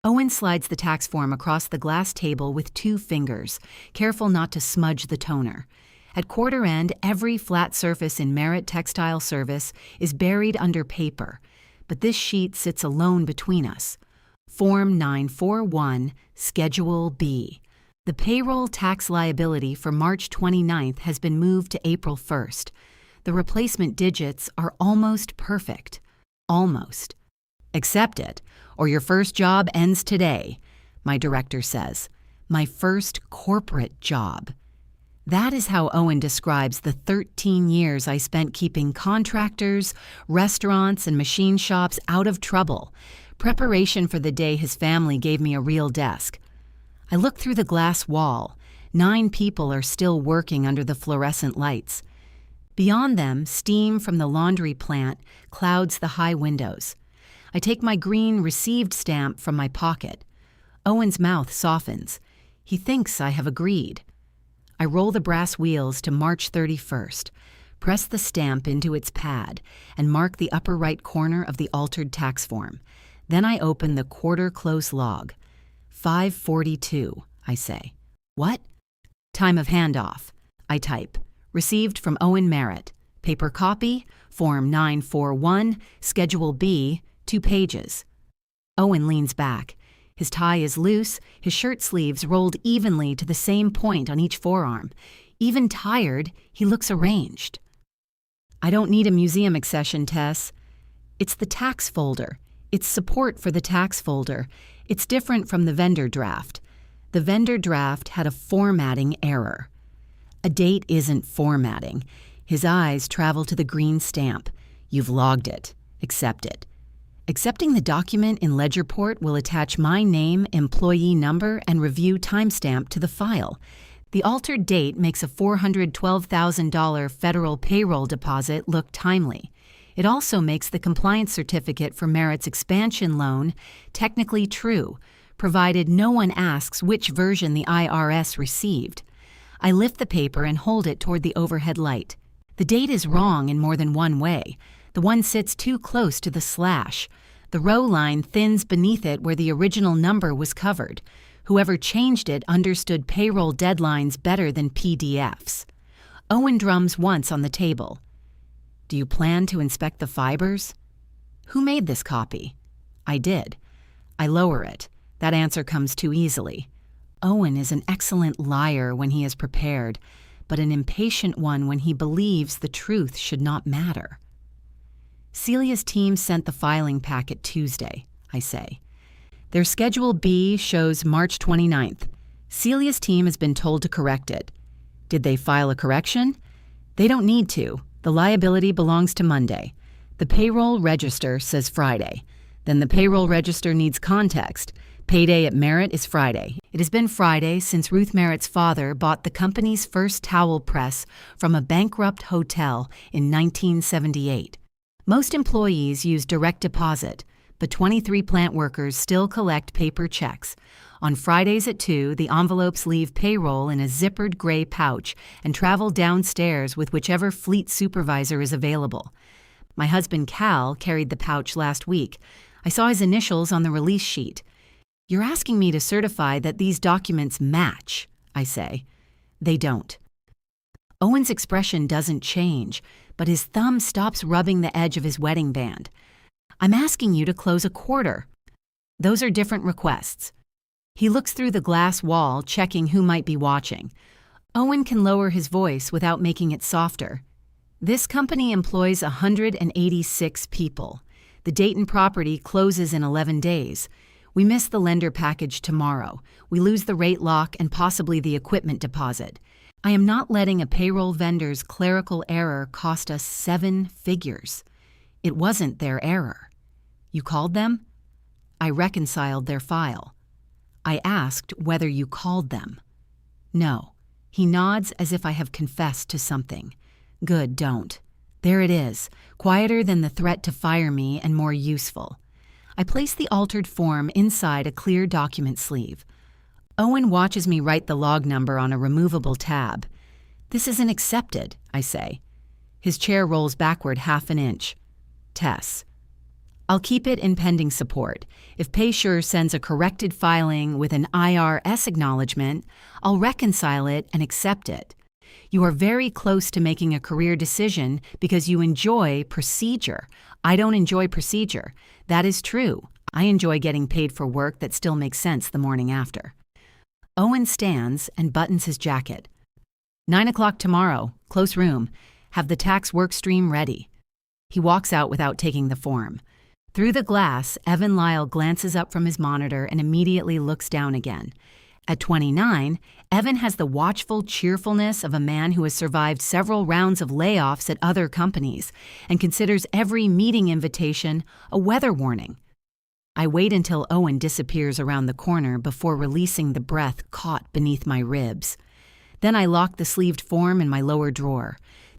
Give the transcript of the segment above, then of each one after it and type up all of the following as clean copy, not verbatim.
Owen slides the tax form across the glass table with 2 fingers, careful not to smudge the toner. At quarter end, every flat surface in Merit Textile Service is buried under paper, but this sheet sits alone between us. Form 941, Schedule B. The payroll tax liability for March 29th has been moved to April 1st. The replacement digits are almost perfect. Almost. Accept it, or your first job ends today, my director says. My first corporate job. That is how Owen describes the 13 years I spent keeping contractors, restaurants, and machine shops out of trouble. Preparation for the day his family gave me a real desk. I look through the glass wall. 9 people are still working under the fluorescent lights. Beyond them, steam from the laundry plant clouds the high windows. I take my green received stamp from my pocket. Owen's mouth softens. He thinks I have agreed. I roll the brass wheels to March 31st, press the stamp into its pad, and mark the upper right corner of the altered tax form. Then I open the quarter-close log. 5:42, I say. What? Time of handoff. I type. Received from Owen Merritt. Paper copy, Form 941, Schedule B, 2 pages. Owen leans back. His tie is loose, his shirt sleeves rolled evenly to the same point on each forearm. Even tired, he looks arranged. I don't need a museum accession, Tess. It's the tax folder. It's support for the tax folder. It's different from the vendor draft. The vendor draft had a formatting error. A date isn't formatting. His eyes travel to the green stamp. You've logged it. Accept it. Accepting the document in Ledgerport will attach my name, employee number, and review timestamp to the file. The altered date makes a $412,000 federal payroll deposit look timely. It also makes the compliance certificate for Merit's expansion loan technically true, provided no one asks which version the IRS received. I lift the paper and hold it toward the overhead light. The date is wrong in more than one way. The one sits too close to the slash. The row line thins beneath it where the original number was covered. Whoever changed it understood payroll deadlines better than PDFs. Owen drums once on the table. Do you plan to inspect the fibers? Who made this copy? I did. I lower it. That answer comes too easily. Owen is an excellent liar when he is prepared, but an impatient one when he believes the truth should not matter. Celia's team sent the filing packet Tuesday, I say. Their Schedule B shows March 29th. Celia's team has been told to correct it. Did they file a correction? They don't need to. The liability belongs to Monday. The payroll register says Friday. Then the payroll register needs context. Payday at Merit is Friday. It has been Friday since Ruth Merritt's father bought the company's first towel press from a bankrupt hotel in 1978. Most employees use direct deposit, but 23 plant workers still collect paper checks. On Fridays at 2, the envelopes leave payroll in a zippered gray pouch and travel downstairs with whichever fleet supervisor is available. My husband Cal carried the pouch last week. I saw his initials on the release sheet. You're asking me to certify that these documents match, I say. They don't. Owen's expression doesn't change, but his thumb stops rubbing the edge of his wedding band. I'm asking you to close a quarter. Those are different requests. He looks through the glass wall, checking who might be watching. Owen can lower his voice without making it softer. This company employs 186 people. The Dayton property closes in 11 days. We miss the lender package tomorrow. We lose the rate lock and possibly the equipment deposit. I am not letting a payroll vendor's clerical error cost us 7 figures. It wasn't their error. You called them? I reconciled their file. I asked whether you called them. No. He nods as if I have confessed to something. Good, don't. There it is, quieter than the threat to fire me and more useful. I place the altered form inside a clear document sleeve. Owen watches me write the log number on a removable tab. This isn't accepted, I say. His chair rolls backward half an inch. Tess. I'll keep it in pending support. If PaySure sends a corrected filing with an IRS acknowledgement, I'll reconcile it and accept it. You are very close to making a career decision because you enjoy procedure. I don't enjoy procedure. That is true. I enjoy getting paid for work that still makes sense the morning after. Owen stands and buttons his jacket. 9 o'clock tomorrow, close room. Have the tax work stream ready. He walks out without taking the form. Through the glass, Evan Lyle glances up from his monitor and immediately looks down again. At 29, Evan has the watchful cheerfulness of a man who has survived several rounds of layoffs at other companies and considers every meeting invitation a weather warning. I wait until Owen disappears around the corner before releasing the breath caught beneath my ribs. Then I lock the sleeved form in my lower drawer.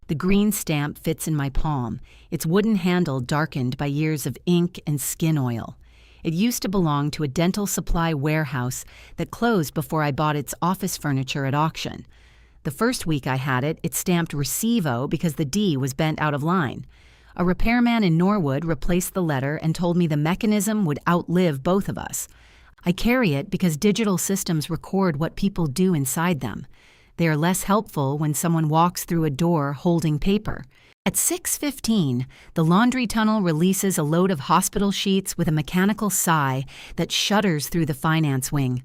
The green stamp fits in my palm, its wooden handle darkened by years of ink and skin oil. It used to belong to a dental supply warehouse that closed before I bought its office furniture at auction. The first week I had it, it stamped Recivo because the D was bent out of line. A repairman in Norwood replaced the letter and told me the mechanism would outlive both of us. I carry it because digital systems record what people do inside them. They are less helpful when someone walks through a door holding paper. At 6:15, the laundry tunnel releases a load of hospital sheets with a mechanical sigh that shudders through the finance wing.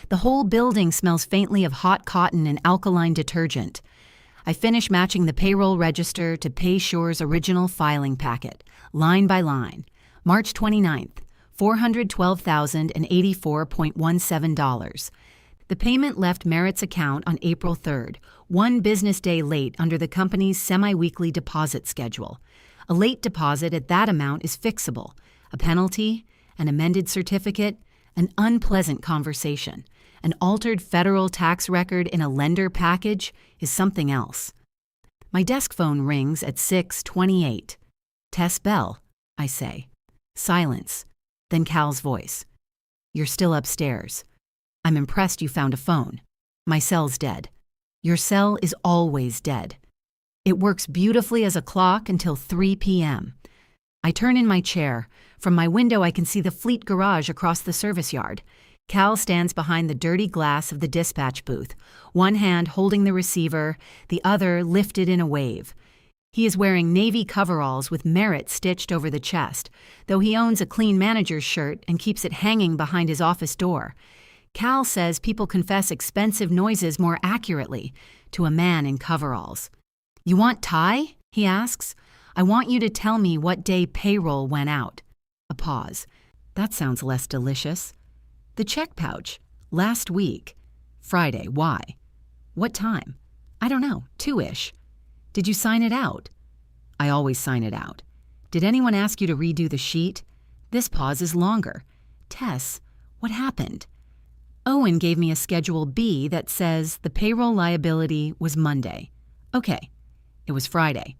The whole building smells faintly of hot cotton and alkaline detergent. I finish matching the payroll register to PaySure's original filing packet, line by line. March 29th, $412,084.17. The payment left Merit's account on April 3rd, one business day late under the company's semi-weekly deposit schedule. A late deposit at that amount is fixable. A penalty, an amended certificate, an unpleasant conversation. An altered federal tax record in a lender package is something else. My desk phone rings at 6:28. Tess Bell, I say. Silence. Then Cal's voice. You're still upstairs. I'm impressed you found a phone. My cell's dead. Your cell is always dead. It works beautifully as a clock until 3 p.m. I turn in my chair. From my window I can see the fleet garage across the service yard. Cal stands behind the dirty glass of the dispatch booth, one hand holding the receiver, the other lifted in a wave. He is wearing navy coveralls with Merit stitched over the chest, though he owns a clean manager's shirt and keeps it hanging behind his office door. Cal says people confess expensive noises more accurately to a man in coveralls. You want Thai? He asks. I want you to tell me what day payroll went out. A pause. That sounds less delicious. The check pouch. Last week. Friday. Why? What time? I don't know. 2-ish. Did you sign it out? I always sign it out. Did anyone ask you to redo the sheet? This pause is longer. Tess, what happened? Owen gave me a Schedule B that says the payroll liability was Monday. Okay. It was Friday.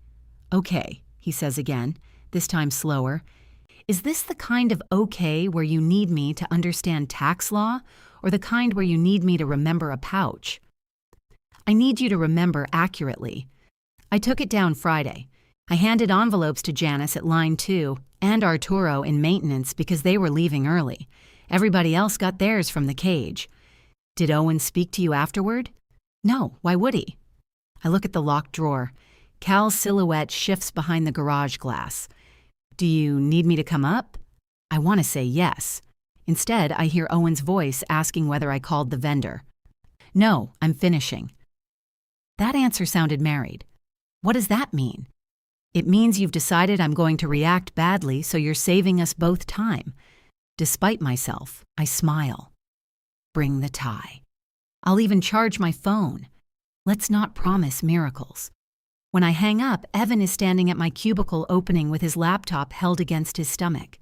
Okay, he says again, this time slower. Is this the kind of okay where you need me to understand tax law, or the kind where you need me to remember a pouch? I need you to remember accurately. I took it down Friday. I handed envelopes to Janice at line 2 and Arturo in maintenance because they were leaving early. Everybody else got theirs from the cage. Did Owen speak to you afterward? No, why would he? I look at the locked drawer. Cal's silhouette shifts behind the garage glass. Do you need me to come up? I want to say yes. Instead, I hear Owen's voice asking whether I called the vendor. No, I'm finishing. That answer sounded married. What does that mean? It means you've decided I'm going to react badly, so you're saving us both time. Despite myself, I smile. Bring the tie. I'll even charge my phone. Let's not promise miracles. When I hang up, Evan is standing at my cubicle opening with his laptop held against his stomach.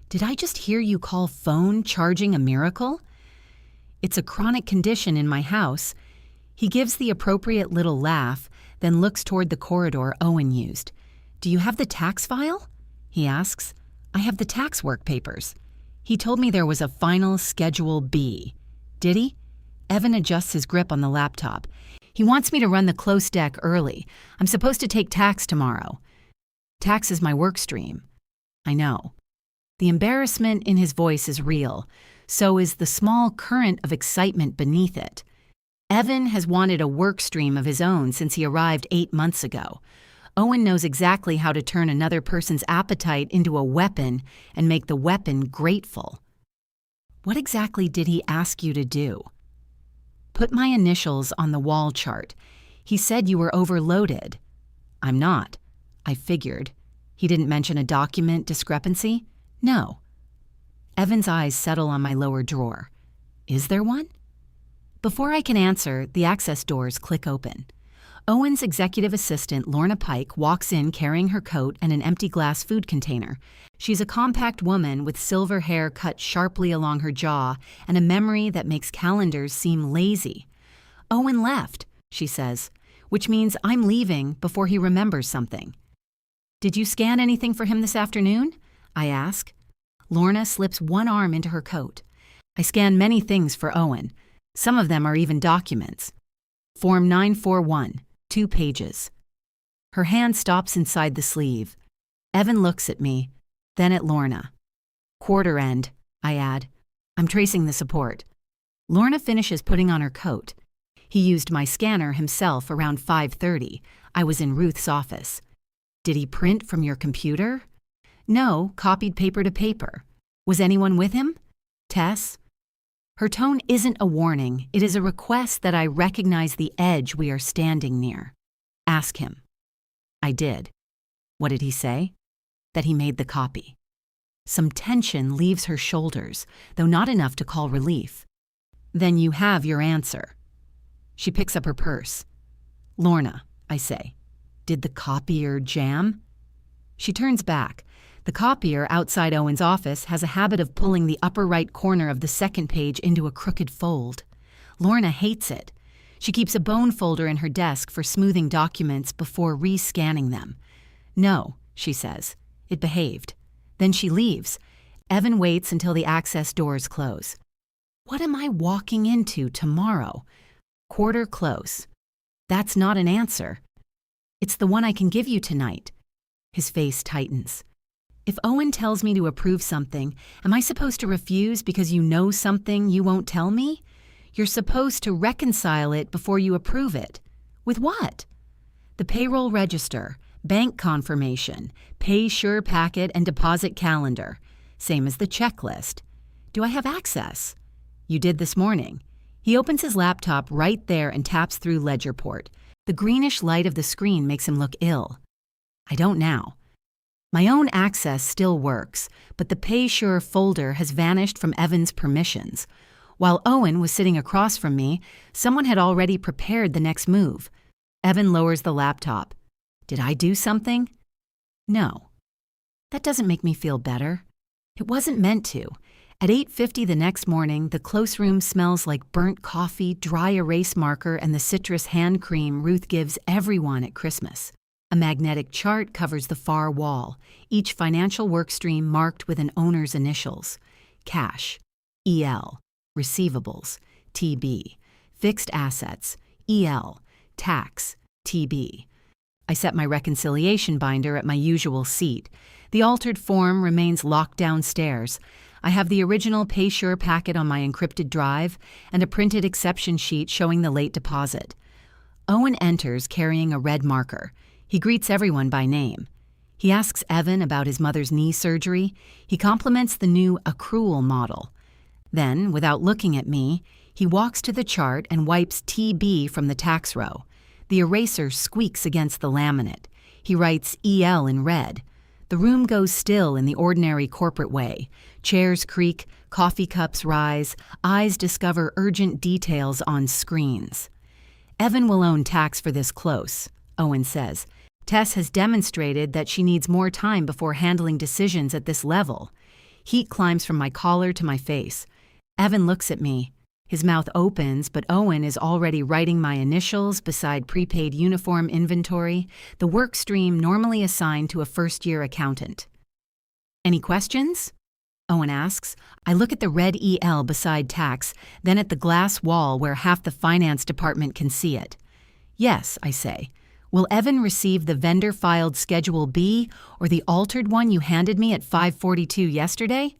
Did I just hear you call phone charging a miracle? It's a chronic condition in my house. He gives the appropriate little laugh, then looks toward the corridor Owen used. Do you have the tax file? He asks. I have the tax work papers. He told me there was a final Schedule B. Did he? Evan adjusts his grip on the laptop. He wants me to run the close deck early. I'm supposed to take tax tomorrow. Tax is my work stream. I know. The embarrassment in his voice is real. So is the small current of excitement beneath it. Evan has wanted a work stream of his own since he arrived 8 months ago. Owen knows exactly how to turn another person's appetite into a weapon and make the weapon grateful. What exactly did he ask you to do? Put my initials on the wall chart. He said you were overloaded. I'm not. I figured. He didn't mention a document discrepancy? No. Evan's eyes settle on my lower drawer. Is there one? Before I can answer, the access doors click open. Owen's executive assistant, Lorna Pike, walks in carrying her coat and an empty glass food container. She's a compact woman with silver hair cut sharply along her jaw and a memory that makes calendars seem lazy. Owen left, she says, which means I'm leaving before he remembers something. Did you scan anything for him this afternoon? I ask. Lorna slips one arm into her coat. I scan many things for Owen. Some of them are even documents. Form 941, 2 pages. Her hand stops inside the sleeve. Evan looks at me, then at Lorna. Quarter end, I add. I'm tracing the support. Lorna finishes putting on her coat. He used my scanner himself around 5:30. I was in Ruth's office. Did he print from your computer? No, copied paper to paper. Was anyone with him? Tess? Her tone isn't a warning. It is a request that I recognize the edge we are standing near. Ask him. I did. What did he say? That he made the copy. Some tension leaves her shoulders, though not enough to call relief. Then you have your answer. She picks up her purse. Lorna, I say, did the copier jam? She turns back. The copier outside Owen's office has a habit of pulling the upper right corner of the second page into a crooked fold. Lorna hates it. She keeps a bone folder in her desk for smoothing documents before re-scanning them. No, she says. It behaved. Then she leaves. Evan waits until the access doors close. What am I walking into tomorrow? Quarter close. That's not an answer. It's the one I can give you tonight. His face tightens. If Owen tells me to approve something, am I supposed to refuse because you know something you won't tell me? You're supposed to reconcile it before you approve it. With what? The payroll register, bank confirmation, pay sure packet and deposit calendar. Same as the checklist. Do I have access? You did this morning. He opens his laptop right there and taps through Ledgerport. The greenish light of the screen makes him look ill. I don't now. My own access still works, but the Pay Sure folder has vanished from Evan's permissions. While Owen was sitting across from me, someone had already prepared the next move. Evan lowers the laptop. Did I do something? No. That doesn't make me feel better. It wasn't meant to. At 8:50 the next morning, the close room smells like burnt coffee, dry erase marker, and the citrus hand cream Ruth gives everyone at Christmas. A magnetic chart covers the far wall, each financial workstream marked with an owner's initials. Cash, EL, receivables, TB, fixed assets, EL, tax, TB. I set my reconciliation binder at my usual seat. The altered form remains locked downstairs. I have the original Pay Sure packet on my encrypted drive and a printed exception sheet showing the late deposit. Owen enters carrying a red marker. He greets everyone by name. He asks Evan about his mother's knee surgery. He compliments the new accrual model. Then, without looking at me, he walks to the chart and wipes TB from the tax row. The eraser squeaks against the laminate. He writes EL in red. The room goes still in the ordinary corporate way. Chairs creak, coffee cups rise, eyes discover urgent details on screens. Evan will own tax for this close, Owen says. Tess has demonstrated that she needs more time before handling decisions at this level. Heat climbs from my collar to my face. Evan looks at me. His mouth opens, but Owen is already writing my initials beside prepaid uniform inventory, the work stream normally assigned to a first-year accountant. Any questions? Owen asks. I look at the red EL beside tax, then at the glass wall where half the finance department can see it. Yes, I say. Will Evan receive the vendor-filed Schedule B or the altered one you handed me at 5:42 yesterday?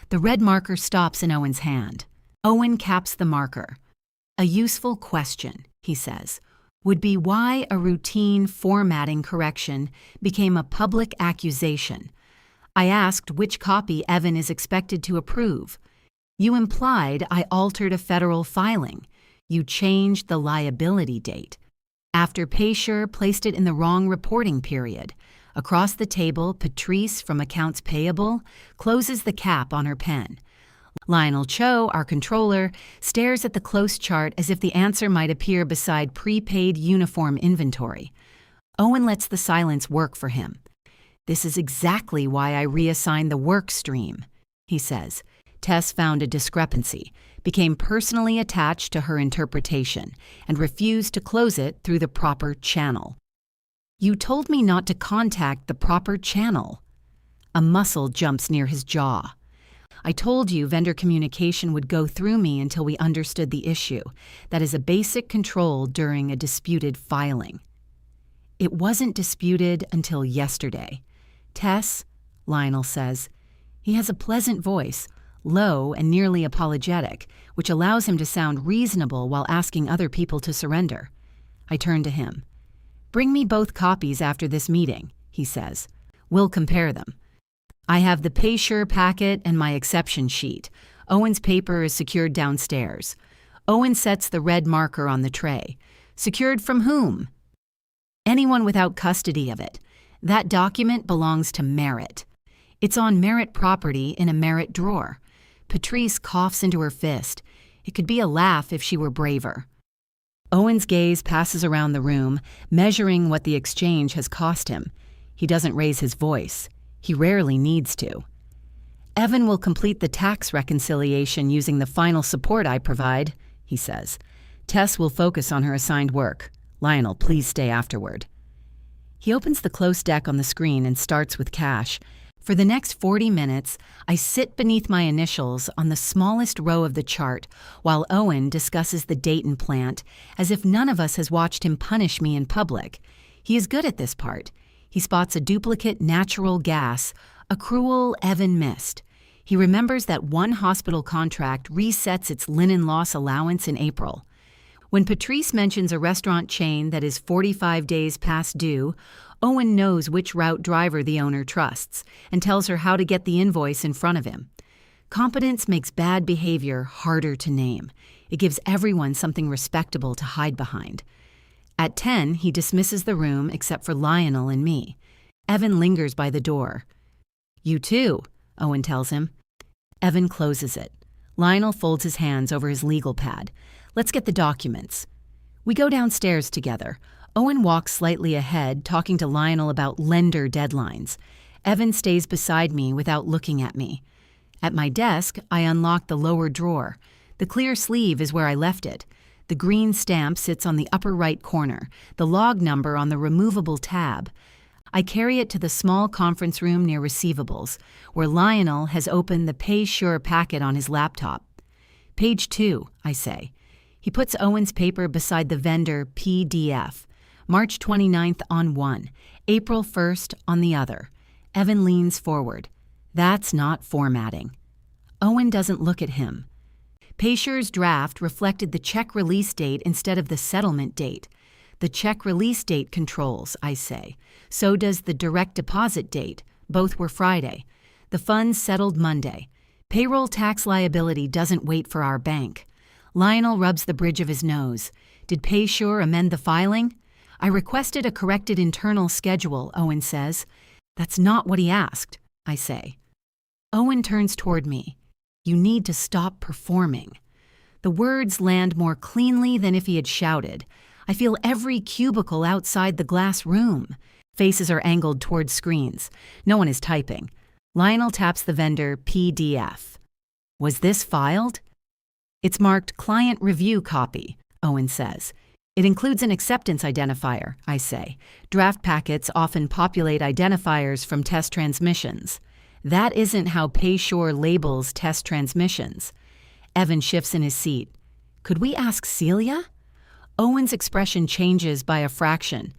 The red marker stops in Owen's hand. Owen caps the marker. A useful question, he says, would be why a routine formatting correction became a public accusation. I asked which copy Evan is expected to approve. You implied I altered a federal filing. You changed the liability date. After Paysure placed it in the wrong reporting period. Across the table, Patrice from Accounts Payable closes the cap on her pen. Lionel Cho, our controller, stares at the close chart as if the answer might appear beside prepaid uniform inventory. Owen lets the silence work for him. This is exactly why I reassigned the work stream, he says. Tess found a discrepancy, became personally attached to her interpretation, and refused to close it through the proper channel. You told me not to contact the proper channel. A muscle jumps near his jaw. I told you vendor communication would go through me until we understood the issue. That is a basic control during a disputed filing. It wasn't disputed until yesterday. Tess, Lionel says. He has a pleasant voice, low and nearly apologetic, which allows him to sound reasonable while asking other people to surrender. I turn to him. Bring me both copies after this meeting, he says. We'll compare them. I have the Paysure packet and my exception sheet. Owen's paper is secured downstairs. Owen sets the red marker on the tray. Secured from whom? Anyone without custody of it. That document belongs to Merit. It's on Merit property in a Merit drawer. Patrice coughs into her fist. It could be a laugh if she were braver. Owen's gaze passes around the room, measuring what the exchange has cost him. He doesn't raise his voice. He rarely needs to. Evan will complete the tax reconciliation using the final support I provide, he says. Tess will focus on her assigned work. Lionel, please stay afterward. He opens the close deck on the screen and starts with cash. For the next 40 minutes, I sit beneath my initials on the smallest row of the chart while Owen discusses the Dayton plant as if none of us has watched him punish me in public. He is good at this part. He spots a duplicate natural gas, a accrual Evan missed. He remembers that one hospital contract resets its linen loss allowance in April. When Patrice mentions a restaurant chain that is 45 days past due, Owen knows which route driver the owner trusts and tells her how to get the invoice in front of him. Competence makes bad behavior harder to name. It gives everyone something respectable to hide behind. At 10, he dismisses the room except for Lionel and me. Evan lingers by the door. You too, Owen tells him. Evan closes it. Lionel folds his hands over his legal pad. Let's get the documents. We go downstairs together. Owen walks slightly ahead, talking to Lionel about lender deadlines. Evan stays beside me without looking at me. At my desk, I unlock the lower drawer. The clear sleeve is where I left it. The green stamp sits on the upper right corner, the log number on the removable tab. I carry it to the small conference room near receivables, where Lionel has opened the Paysure packet on his laptop. Page 2, I say. He puts Owen's paper beside the vendor PDF. March 29th on one, April 1st on the other. Evan leans forward. That's not formatting. Owen doesn't look at him. Paysure's draft reflected the check release date instead of the settlement date. The check release date controls, I say. So does the direct deposit date. Both were Friday. The funds settled Monday. Payroll tax liability doesn't wait for our bank. Lionel rubs the bridge of his nose. Did Paysure amend the filing? I requested a corrected internal schedule, Owen says. That's not what he asked, I say. Owen turns toward me. You need to stop performing. The words land more cleanly than if he had shouted. I feel every cubicle outside the glass room. Faces are angled toward screens. No one is typing. Lionel taps the vendor PDF. Was this filed? It's marked Client Review Copy, Owen says. It includes an acceptance identifier, I say. Draft packets often populate identifiers from test transmissions. That isn't how Paysure labels test transmissions. Evan shifts in his seat. Could we ask Celia? Owen's expression changes by a fraction.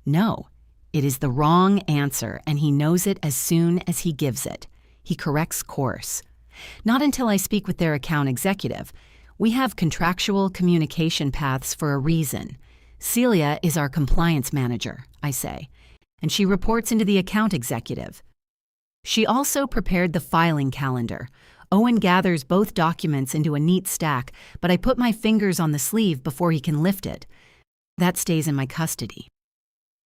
No, it is the wrong answer, and he knows it as soon as he gives it. He corrects course. Not until I speak with their account executive. We have contractual communication paths for a reason. Celia is our compliance manager, I say, and she reports into the account executive. She also prepared the filing calendar. Owen gathers both documents into a neat stack, but I put my fingers on the sleeve before he can lift it. That stays in my custody.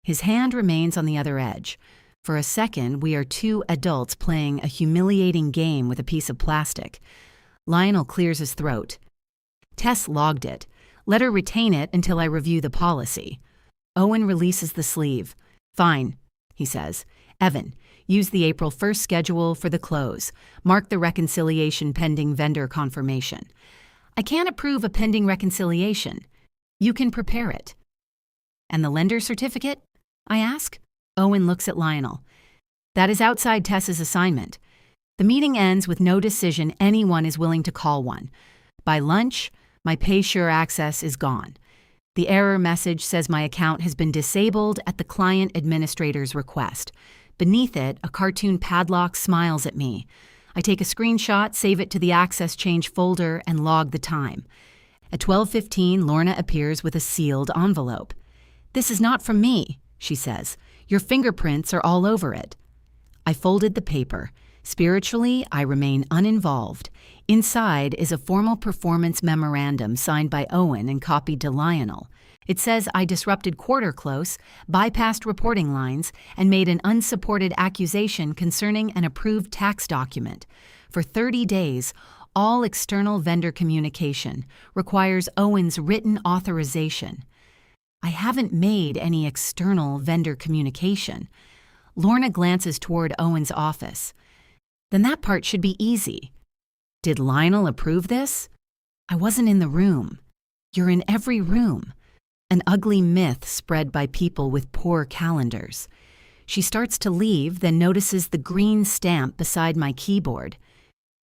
His hand remains on the other edge. For a second, we are two adults playing a humiliating game with a piece of plastic. Lionel clears his throat. Tess logged it. Let her retain it until I review the policy. Owen releases the sleeve. Fine, he says. Evan, use the April 1st schedule for the close. Mark the reconciliation pending vendor confirmation. I can't approve a pending reconciliation. You can prepare it. And the lender certificate? I ask. Owen looks at Lionel. That is outside Tess's assignment. The meeting ends with no decision anyone is willing to call one. By lunch, my PaySure access is gone. The error message says my account has been disabled at the client administrator's request. Beneath it, a cartoon padlock smiles at me. I take a screenshot, save it to the access change folder, and log the time. At 12:15, Lorna appears with a sealed envelope. This is not from me, she says. Your fingerprints are all over it. I folded the paper. Spiritually, I remain uninvolved. Inside is a formal performance memorandum signed by Owen and copied to Lionel. It says I disrupted quarter close, bypassed reporting lines, and made an unsupported accusation concerning an approved tax document. For 30 days, all external vendor communication requires Owen's written authorization. I haven't made any external vendor communication. Lorna glances toward Owen's office. Then that part should be easy. Did Lionel approve this? I wasn't in the room. You're in every room. An ugly myth spread by people with poor calendars. She starts to leave, then notices the green stamp beside my keyboard.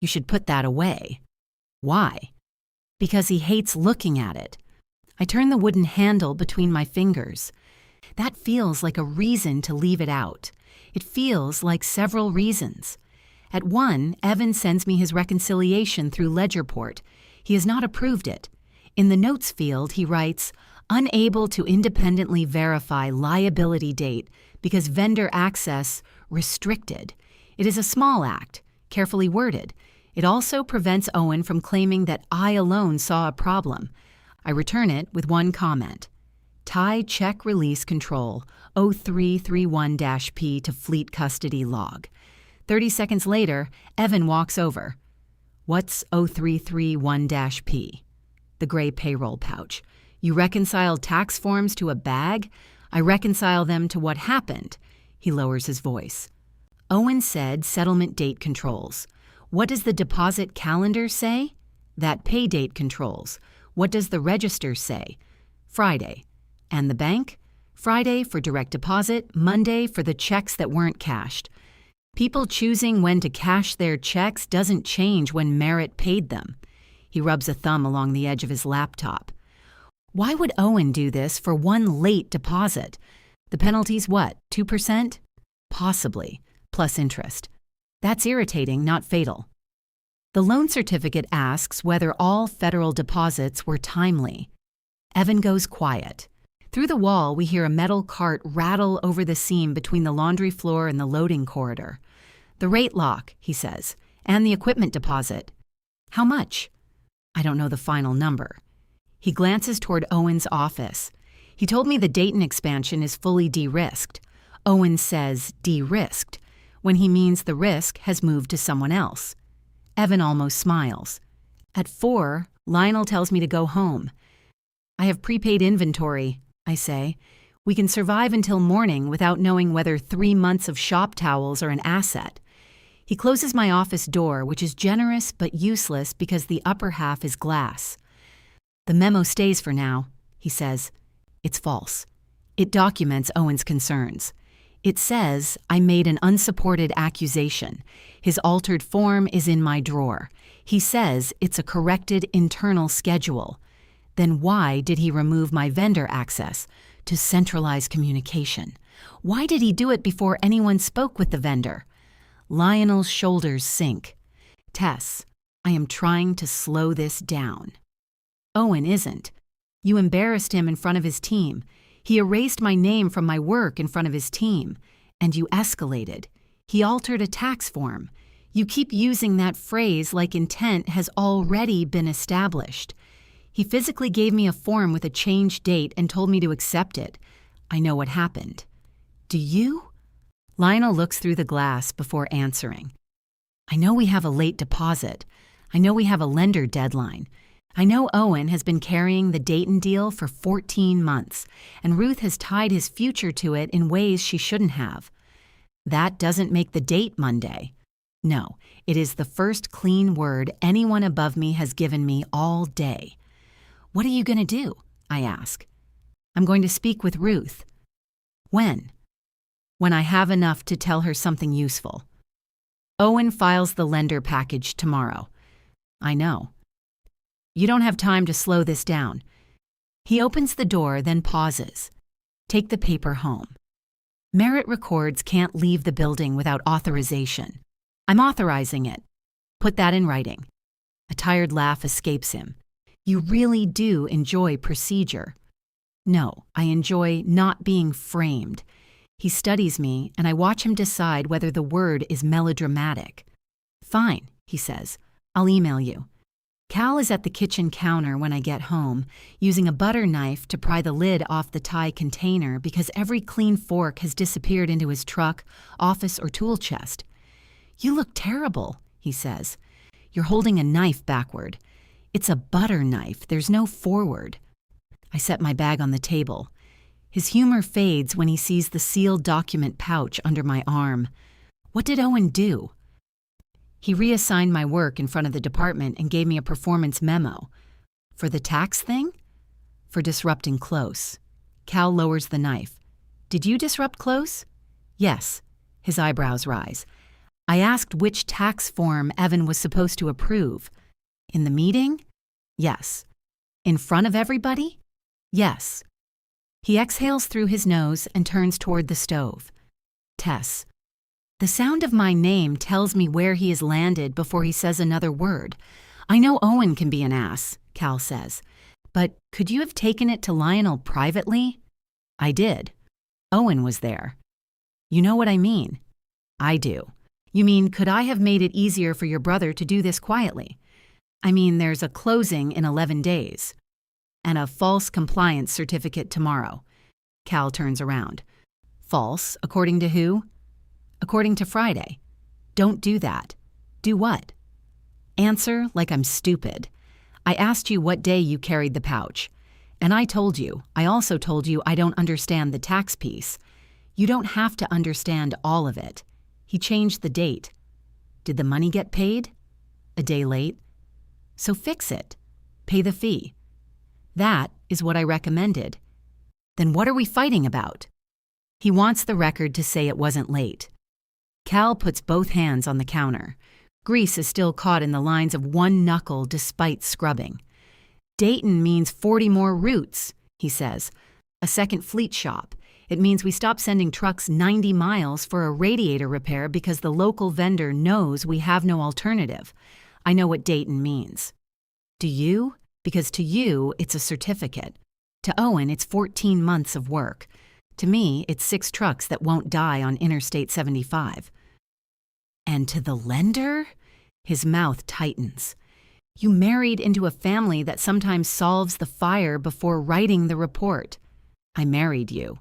You should put that away. Why? Because he hates looking at it. I turn the wooden handle between my fingers. That feels like a reason to leave it out. It feels like several reasons. At one, Evan sends me his reconciliation through Ledgerport. He has not approved it. In the notes field, he writes, unable to independently verify liability date because vendor access restricted. It is a small act, carefully worded. It also prevents Owen from claiming that I alone saw a problem. I return it with one comment. Tie check release control 0331-P to fleet custody log. 30 seconds later, Evan walks over. What's 0331-P? The gray payroll pouch. You reconciled tax forms to a bag? I reconcile them to what happened. He lowers his voice. Owen said settlement date controls. What does the deposit calendar say? That pay date controls. What does the register say? Friday. And the bank? Friday for direct deposit, Monday for the checks that weren't cashed. People choosing when to cash their checks doesn't change when Merit paid them. He rubs a thumb along the edge of his laptop. Why would Owen do this for one late deposit? The penalty's what, 2%? Possibly, plus interest. That's irritating, not fatal. The loan certificate asks whether all federal deposits were timely. Evan goes quiet. Through the wall, we hear a metal cart rattle over the seam between the laundry floor and the loading corridor. The rate lock, he says, and the equipment deposit. How much? I don't know the final number. He glances toward Owen's office. He told me the Dayton expansion is fully de-risked. Owen says de-risked, when he means the risk has moved to someone else. Evan almost smiles. At 4, Lionel tells me to go home. I have prepaid inventory, I say. We can survive until morning without knowing whether 3 months of shop towels are an asset. He closes my office door, which is generous but useless because the upper half is glass. The memo stays for now, he says. It's false. It documents Owen's concerns. It says I made an unsupported accusation. His altered form is in my drawer. He says it's a corrected internal schedule. Then why did he remove my vendor access? to centralize communication. Why did he do it before anyone spoke with the vendor? Lionel's shoulders sink. Tess, I am trying to slow this down. Owen isn't. You embarrassed him in front of his team. He erased my name from my work in front of his team. And you escalated. He altered a tax form. You keep using that phrase like intent has already been established. He physically gave me a form with a changed date and told me to accept it. I know what happened. Do you? Lionel looks through the glass before answering. I know we have a late deposit. I know we have a lender deadline. I know Owen has been carrying the Dayton deal for 14 months, and Ruth has tied his future to it in ways she shouldn't have. That doesn't make the date Monday. No, it is the first clean word anyone above me has given me all day. What are you going to do? I ask. I'm going to speak with Ruth. When? When I have enough to tell her something useful. Owen files the lender package tomorrow. I know. You don't have time to slow this down. He opens the door, then pauses. Take the paper home. Merit Records can't leave the building without authorization. I'm authorizing it. Put that in writing. A tired laugh escapes him. You really do enjoy procedure. No, I enjoy not being framed. He studies me, and I watch him decide whether the word is melodramatic. Fine, he says. I'll email you. Cal is at the kitchen counter when I get home, using a butter knife to pry the lid off the tie container because every clean fork has disappeared into his truck, office, or tool chest. You look terrible, he says. You're holding a knife backward. It's a butter knife. There's no forward. I set my bag on the table. His humor fades when he sees the sealed document pouch under my arm. What did Owen do? He reassigned my work in front of the department and gave me a performance memo. For the tax thing? For disrupting close. Cal lowers the knife. Did you disrupt close? Yes. His eyebrows rise. I asked which tax form Evan was supposed to approve. In the meeting? Yes. In front of everybody? Yes. He exhales through his nose and turns toward the stove. Tess. The sound of my name tells me where he has landed before he says another word. I know Owen can be an ass, Cal says. But could you have taken it to Lionel privately? I did. Owen was there. You know what I mean? I do. You mean, could I have made it easier for your brother to do this quietly? I mean, there's a closing in 11 days. And a false compliance certificate tomorrow. Cal turns around. False, according to who? According to Friday. Don't do that. Do what? Answer like I'm stupid. I asked you what day you carried the pouch. And I told you. I also told you I don't understand the tax piece. You don't have to understand all of it. He changed the date. Did the money get paid? A day late. So fix it. Pay the fee. That is what I recommended. Then what are we fighting about? He wants the record to say it wasn't late. Cal puts both hands on the counter. Grease is still caught in the lines of one knuckle despite scrubbing. Dayton means 40 more routes, he says. A second fleet shop. It means we stop sending trucks 90 miles for a radiator repair because the local vendor knows we have no alternative. I know what Dayton means. Do you? Because to you, it's a certificate. To Owen, it's 14 months of work. To me, it's 6 trucks that won't die on Interstate 75. And to the lender? His mouth tightens. You married into a family that sometimes solves the fire before writing the report. I married you.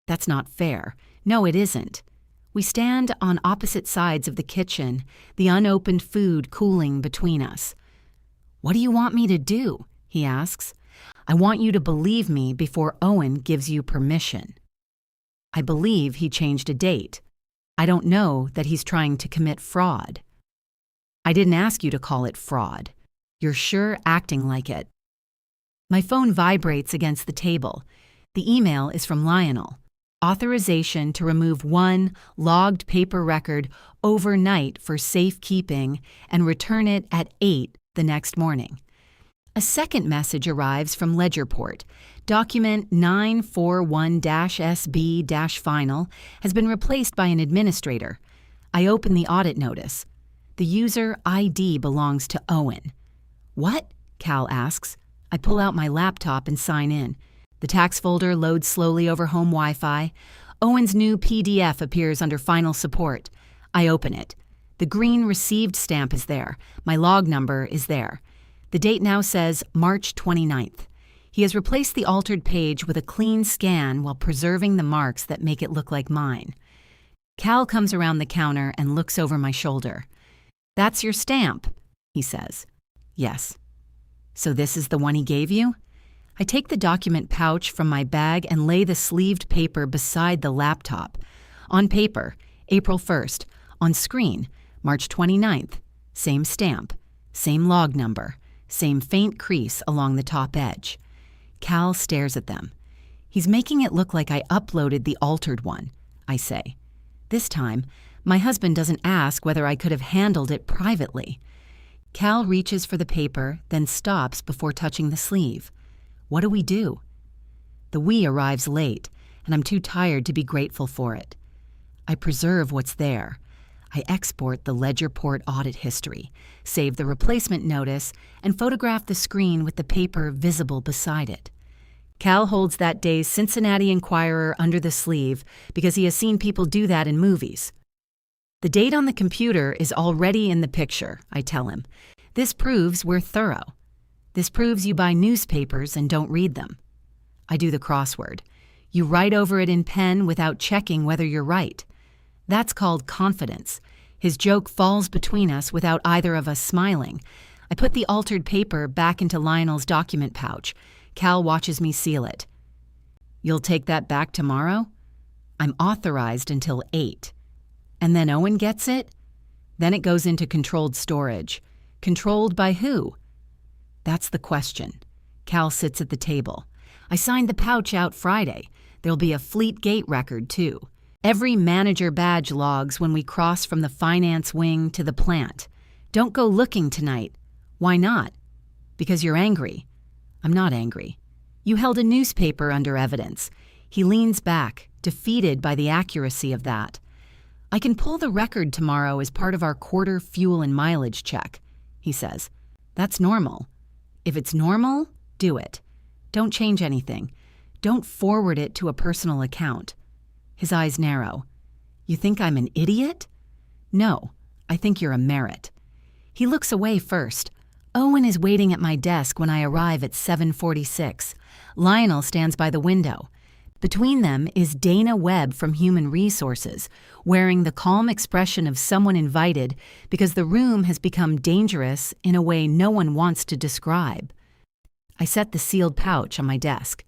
That's not fair. No, it isn't. We stand on opposite sides of the kitchen, the unopened food cooling between us. What do you want me to do? He asks. I want you to believe me before Owen gives you permission. I believe he changed a date. I don't know that he's trying to commit fraud. I didn't ask you to call it fraud. You're sure acting like it. My phone vibrates against the table. The email is from Lionel. Authorization to remove one logged paper record overnight for safekeeping and return it at 8 the next morning. A second message arrives from Ledgerport. Document 941-SB-final has been replaced by an administrator. I open the audit notice. The user ID belongs to Owen. What? Cal asks. I pull out my laptop and sign in. The tax folder loads slowly over home Wi-Fi. Owen's new PDF appears under final support. I open it. The green received stamp is there. My log number is there. The date now says March 29th. He has replaced the altered page with a clean scan while preserving the marks that make it look like mine. Cal comes around the counter and looks over my shoulder. "That's your stamp," he says. "Yes." "So this is the one he gave you?" I take the document pouch from my bag and lay the sleeved paper beside the laptop. On paper, April 1st. On screen, March 29th. Same stamp. Same log number. Same faint crease along the top edge. Cal stares at them. "He's making it look like I uploaded the altered one," I say. This time, my husband doesn't ask whether I could have handled it privately. Cal reaches for the paper, then stops before touching the sleeve. What do we do? The we arrives late, and I'm too tired to be grateful for it. I preserve what's there. I export the Ledgerport audit history, save the replacement notice, and photograph the screen with the paper visible beside it. Cal holds that day's Cincinnati Enquirer under the sleeve because he has seen people do that in movies. The date on the computer is already in the picture, I tell him. This proves we're thorough. This proves you buy newspapers and don't read them. I do the crossword. You write over it in pen without checking whether you're right. That's called confidence. His joke falls between us without either of us smiling. I put the altered paper back into Lionel's document pouch. Cal watches me seal it. "You'll take that back tomorrow?" "I'm authorized until 8. "And then Owen gets it?" "Then it goes into controlled storage." "Controlled by who?" That's the question. Cal sits at the table. "I signed the pouch out Friday. There'll be a Fleet Gate record, too. Every manager badge logs when we cross from the finance wing to the plant. Don't go looking tonight." "Why not?" "Because you're angry." "I'm not angry." "You held a newspaper under evidence." He leans back, defeated by the accuracy of that. "I can pull the record tomorrow as part of our quarter fuel and mileage check," he says. "That's normal." "If it's normal, do it. Don't change anything. Don't forward it to a personal account." His eyes narrow. "You think I'm an idiot?" "No, I think you're a merit." He looks away first. Owen is waiting at my desk when I arrive at 7:46. Lionel stands by the window. Between them is Dana Webb from Human Resources, wearing the calm expression of someone invited because the room has become dangerous in a way no one wants to describe. I set the sealed pouch on my desk.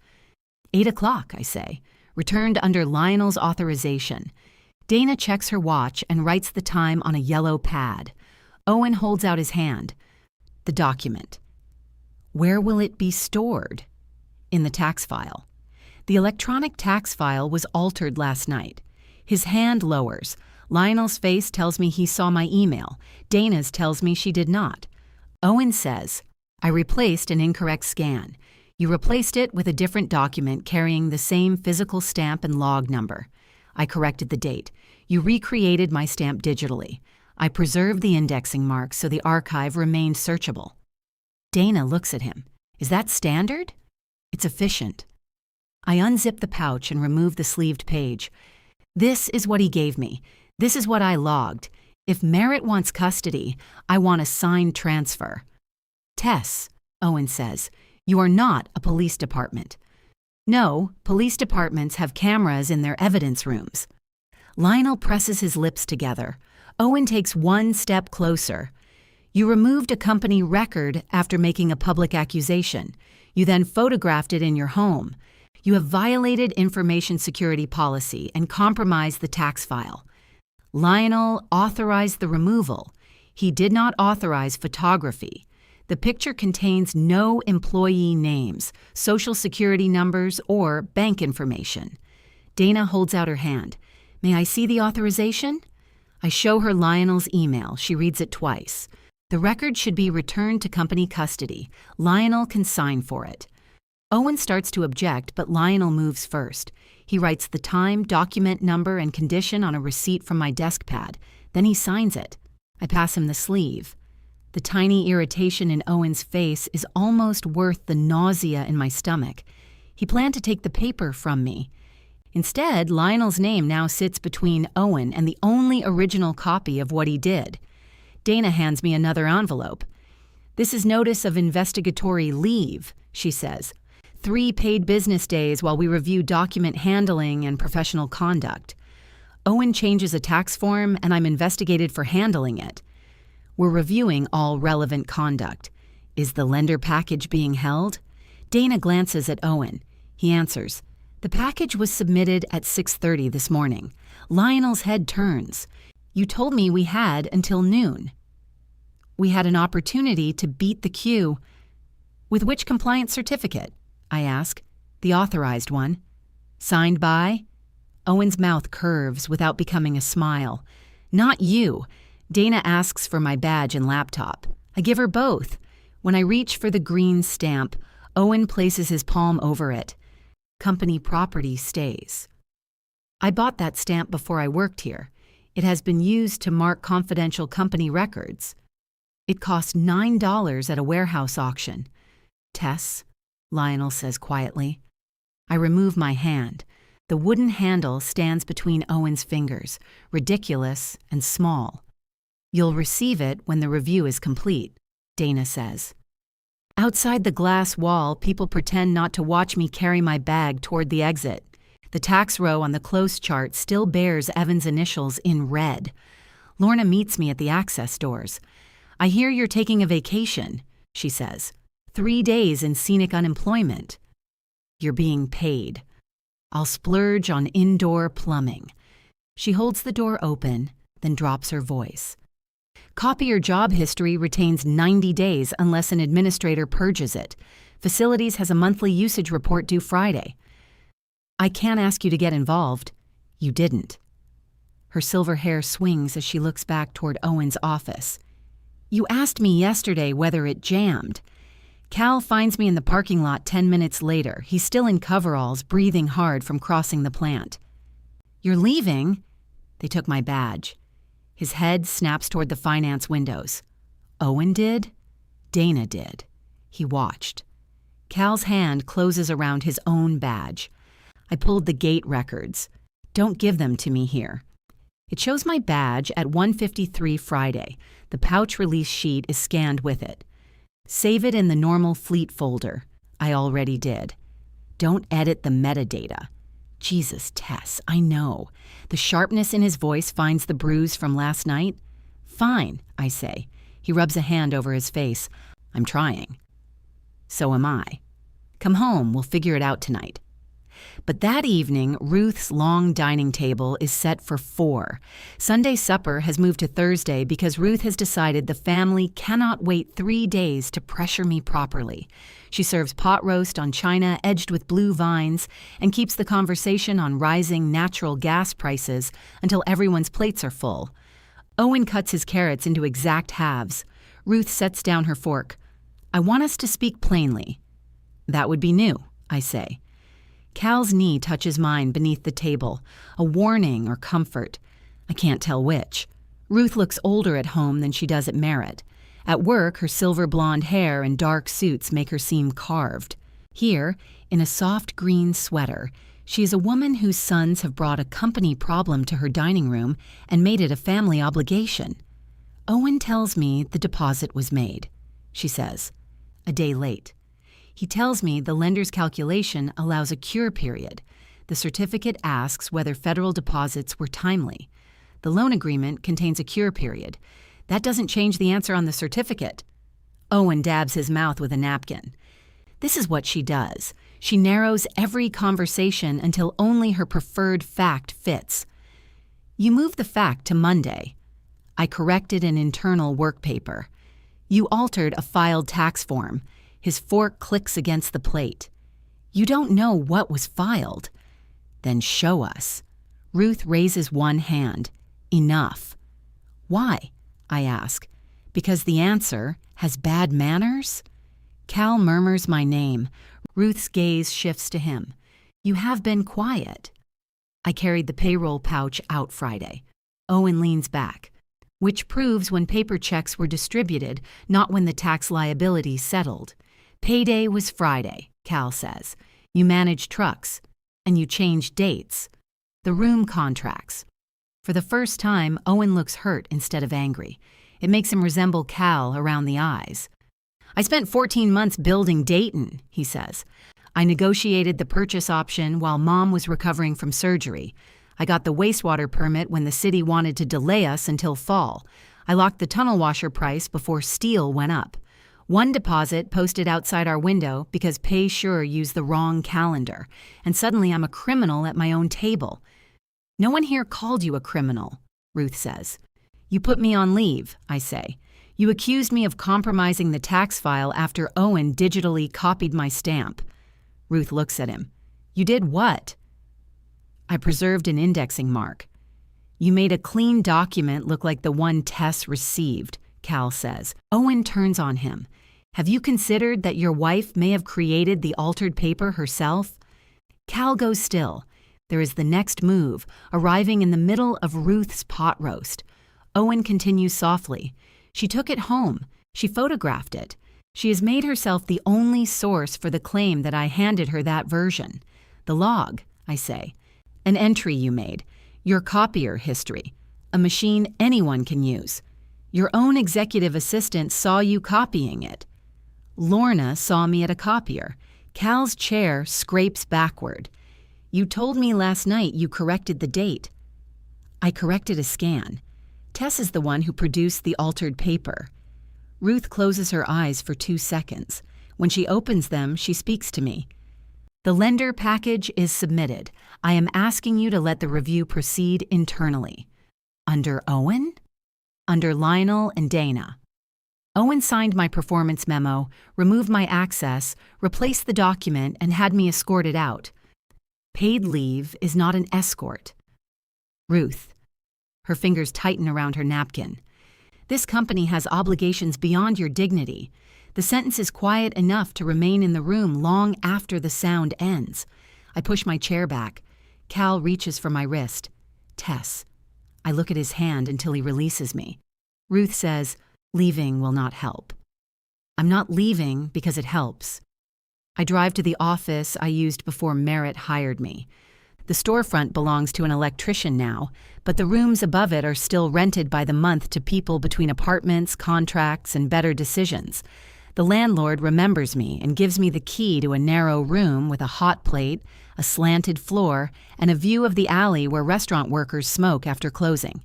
8 o'clock, I say, returned under Lionel's authorization. Dana checks her watch and writes the time on a yellow pad. Owen holds out his hand. The document. Where will it be stored? In the tax file. The electronic tax file was altered last night. His hand lowers. Lionel's face tells me he saw my email. Dana's tells me she did not. Owen says, "I replaced an incorrect scan. You replaced it with a different document carrying the same physical stamp and log number. I corrected the date. You recreated my stamp digitally. I preserved the indexing marks so the archive remained searchable." Dana looks at him. "Is that standard?" "It's efficient." I unzip the pouch and remove the sleeved page. "This is what he gave me. This is what I logged. If Merritt wants custody, I want a signed transfer." "Tess," Owen says, "you are not a police department." "No, police departments have cameras in their evidence rooms." Lionel presses his lips together. Owen takes one step closer. "You removed a company record after making a public accusation. You then photographed it in your home. You have violated information security policy and compromised the tax file." Lionel authorized the removal. He did not authorize photography. The picture contains no employee names, social security numbers, or bank information. Dana holds out her hand. "May I see the authorization?" I show her Lionel's email. She reads it twice. The record should be returned to company custody. Lionel can sign for it. Owen starts to object, but Lionel moves first. He writes the time, document number, and condition on a receipt from my desk pad. Then he signs it. I pass him the sleeve. The tiny irritation in Owen's face is almost worth the nausea in my stomach. He planned to take the paper from me. Instead, Lionel's name now sits between Owen and the only original copy of what he did. Dana hands me another envelope. "This is notice of investigatory leave," she says. 3 paid business days while we review document handling and professional conduct. Owen changes a tax form and I'm investigated for handling it. We're reviewing all relevant conduct. Is the lender package being held? Dana glances at Owen. He answers, "The package was submitted at 6:30 this morning." Lionel's head turns. "You told me we had until noon." "We had an opportunity to beat the queue." "With which compliance certificate?" I ask. "The authorized one." "Signed by?" Owen's mouth curves without becoming a smile. "Not you." Dana asks for my badge and laptop. I give her both. When I reach for the green stamp, Owen places his palm over it. "Company property stays." I bought that stamp before I worked here. It has been used to mark confidential company records. It cost $9 at a warehouse auction. "Tess," Lionel says quietly. I remove my hand. The wooden handle stands between Owen's fingers, ridiculous and small. "You'll receive it when the review is complete," Dana says. Outside the glass wall, people pretend not to watch me carry my bag toward the exit. The tax row on the close chart still bears Evan's initials in red. Lorna meets me at the access doors. "I hear you're taking a vacation," she says. 3 days in scenic unemployment." "You're being paid. I'll splurge on indoor plumbing." She holds the door open, then drops her voice. "Copier job history retains 90 days unless an administrator purges it. Facilities has a monthly usage report due Friday." "I can't ask you to get involved." "You didn't." Her silver hair swings as she looks back toward Owen's office. "You asked me yesterday whether it jammed." Cal finds me in the parking lot 10 minutes later. He's still in coveralls, breathing hard from crossing the plant. "You're leaving?" They took my badge. His head snaps toward the finance windows. Owen did? Dana did. He watched. Cal's hand closes around his own badge. I pulled the gate records. "Don't give them to me here." It shows my badge at 1:53 Friday. The pouch release sheet is scanned with it. "Save it in the normal fleet folder." I already did. "Don't edit the metadata." Jesus, Tess, I know. The sharpness in his voice finds the bruise from last night. "Fine," I say. He rubs a hand over his face. "I'm trying." "So am I. Come home, we'll figure it out tonight." But that evening, Ruth's long dining table is set for 4. Sunday supper has moved to Thursday because Ruth has decided the family cannot wait 3 days to pressure me properly. She serves pot roast on china edged with blue vines and keeps the conversation on rising natural gas prices until everyone's plates are full. Owen cuts his carrots into exact halves. Ruth sets down her fork. "I want us to speak plainly." "That would be new," I say. Cal's knee touches mine beneath the table, a warning or comfort. I can't tell which. Ruth looks older at home than she does at Merritt. At work, her silver blonde hair and dark suits make her seem carved. Here, in a soft green sweater, she is a woman whose sons have brought a company problem to her dining room and made it a family obligation. "Owen tells me the deposit was made," she says. "A day late. He tells me the lender's calculation allows a cure period. The certificate asks whether federal deposits were timely. The loan agreement contains a cure period. That doesn't change the answer on the certificate." Owen dabs his mouth with a napkin. This is what she does. She narrows every conversation until only her preferred fact fits. "You moved the fact to Monday." I corrected an internal work paper. "You altered a filed tax form." His fork clicks against the plate. "You don't know what was filed." "Then show us." Ruth raises one hand. "Enough." "Why?" I ask. Because the answer has bad manners? Cal murmurs my name. Ruth's gaze shifts to him. You have been quiet. I carried the payroll pouch out Friday. Owen leans back. Which proves when paper checks were distributed, not when the tax liability settled. Payday was Friday, Cal says. You manage trucks. And you change dates. The room contracts. For the first time, Owen looks hurt instead of angry. It makes him resemble Cal around the eyes. I spent 14 months building Dayton, he says. I negotiated the purchase option while Mom was recovering from surgery. I got the wastewater permit when the city wanted to delay us until fall. I locked the tunnel washer price before steel went up. One deposit posted outside our window because PaySure used the wrong calendar, and suddenly I'm a criminal at my own table. No one here called you a criminal, Ruth says. You put me on leave, I say. You accused me of compromising the tax file after Owen digitally copied my stamp. Ruth looks at him. You did what? I preserved an indexing mark. You made a clean document look like the one Tess received, Cal says. Owen turns on him. Have you considered that your wife may have created the altered paper herself? Cal goes still. There is the next move, arriving in the middle of Ruth's pot roast. Owen continues softly. She took it home. She photographed it. She has made herself the only source for the claim that I handed her that version. The log, I say. An entry you made. Your copier history. A machine anyone can use. Your own executive assistant saw you copying it. Lorna saw me at a copier. Cal's chair scrapes backward. You told me last night you corrected the date. I corrected a scan. Tess is the one who produced the altered paper. Ruth closes her eyes for 2 seconds. When she opens them, she speaks to me. The lender package is submitted. I am asking you to let the review proceed internally. Under Owen? Under Lionel and Dana. Owen signed my performance memo, removed my access, replaced the document, and had me escorted out. Paid leave is not an escort. Ruth. Her fingers tighten around her napkin. This company has obligations beyond your dignity. The sentence is quiet enough to remain in the room long after the sound ends. I push my chair back. Cal reaches for my wrist. Tess. I look at his hand until he releases me. Ruth says, leaving will not help. I'm not leaving because it helps. I drive to the office I used before Merritt hired me. The storefront belongs to an electrician now, but the rooms above it are still rented by the month to people between apartments, contracts, and better decisions. The landlord remembers me and gives me the key to a narrow room with a hot plate, a slanted floor, and a view of the alley where restaurant workers smoke after closing.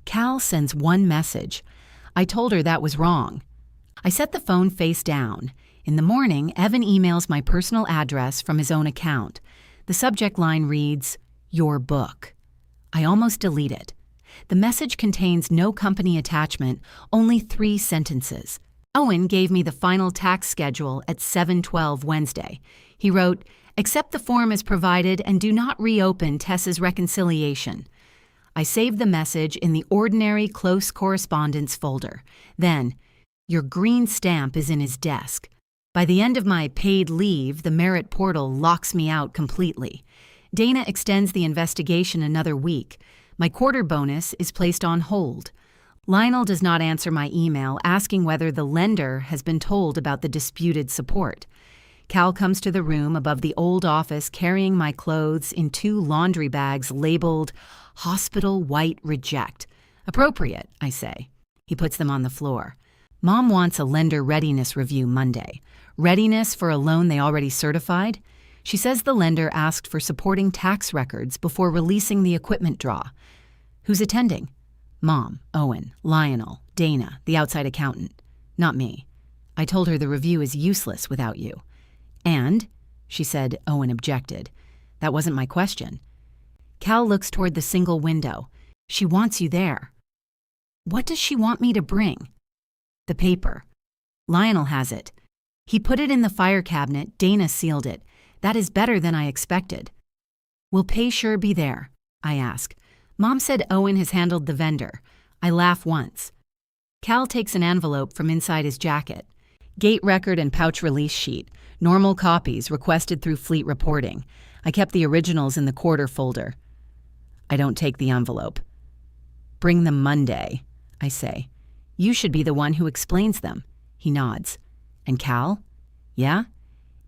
Cal sends one message. I told her that was wrong. I set the phone face down. In the morning, Evan emails my personal address from his own account. The subject line reads, Your book. I almost delete it. The message contains no company attachment, only 3 sentences. Owen gave me the final tax schedule at 7/12 Wednesday. He wrote, accept the form as provided and do not reopen Tess's reconciliation. I saved the message in the ordinary close correspondence folder. Then, your green stamp is in his desk. By the end of my paid leave, the Merit portal locks me out completely. Dana extends the investigation another week. My quarter bonus is placed on hold. Lionel does not answer my email asking whether the lender has been told about the disputed support. Cal comes to the room above the old office carrying my clothes in 2 laundry bags labeled Hospital White Reject. Appropriate, I say. He puts them on the floor. Mom wants a lender readiness review Monday. Readiness for a loan they already certified? She says the lender asked for supporting tax records before releasing the equipment draw. Who's attending? Mom, Owen, Lionel, Dana, the outside accountant. Not me. I told her the review is useless without you. And, she said Owen objected. That wasn't my question. Cal looks toward the single window. She wants you there. What does she want me to bring? The paper. Lionel has it. He put it in the fire cabinet. Dana sealed it. That is better than I expected. Will PaySure be there? I ask. Mom said Owen has handled the vendor. I laugh once. Cal takes an envelope from inside his jacket. Gate record and pouch release sheet. Normal copies requested through fleet reporting. I kept the originals in the quarter folder. I don't take the envelope. Bring them Monday, I say. You should be the one who explains them. He nods. And Cal? Yeah?